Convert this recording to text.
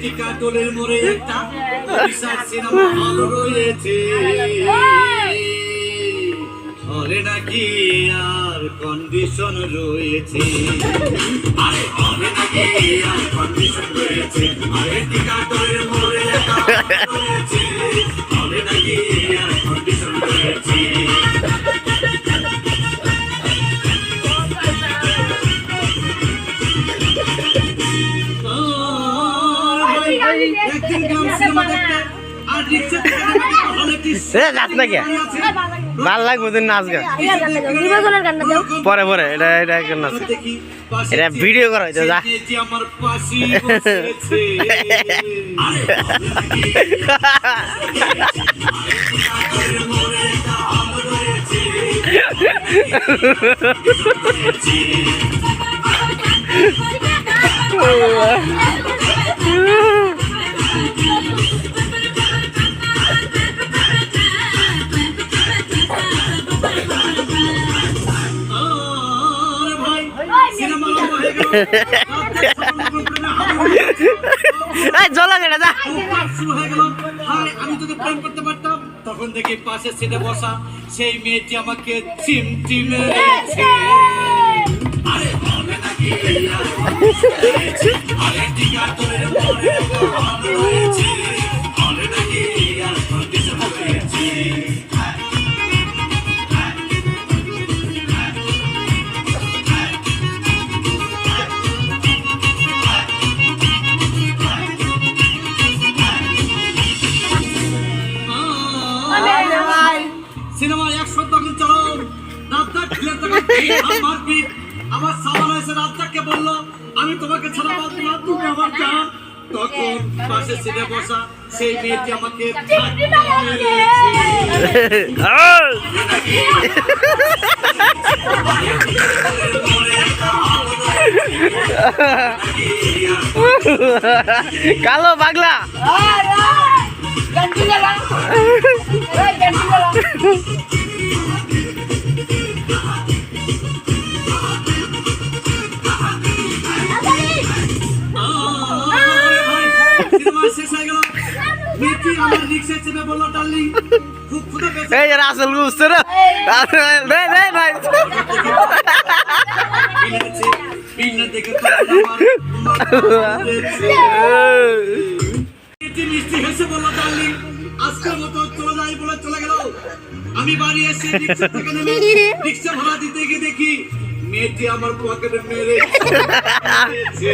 টিকাটোলের মোড়ে একটা বিশাল cinema hall রয়েছে, হলে নাকি আর কন্ডিশন রয়েছে, আরে হলে নাকি আর কন্ডিশন রয়েছে, আরে টিকাটোলের মোড়ে একটা রয়েছে, হলে নাকি আর কন্ডিশন রয়েছে। ভাল লাগবে তুই নাচ গা পরে পরে এটা এটা নাচ এটা ভিডিও করা হইতো যা আমি তোকে প্রেম করতে পারতাম, তখন দেখি পাশের সিটে বসা সেই মেয়েটি আমাকে চিমটি মেরেছে। আরে হবে নাকি আরে টিকাটোলের মোড়ে রয়েছে, হবে নাকি আর কন্ডিশন রয়েছে। সিনেমা 100 তখন চলো, রাজ্জাক মারপিট, আমার সাওয়াল এসে রাজ্জাককে বললো আমি তোমাকে ছাড়া বাঁচবো না, তুমি আমার জান। তখন পাশে সিটে বসা সেই মেয়েটি আমাকে কালো পাগলা আসল বুঝছে না মিষ্টি হেসে বললো ডার্লিং আজকের মতো চলে যাই বলে চলে গেল। আমি বাড়ি এসে রিক্সা থেকে নেমে রিক্সা ভাড়া দিতে গিয়ে দেখি মেয়েটি আমার পকেটে মেরেছে।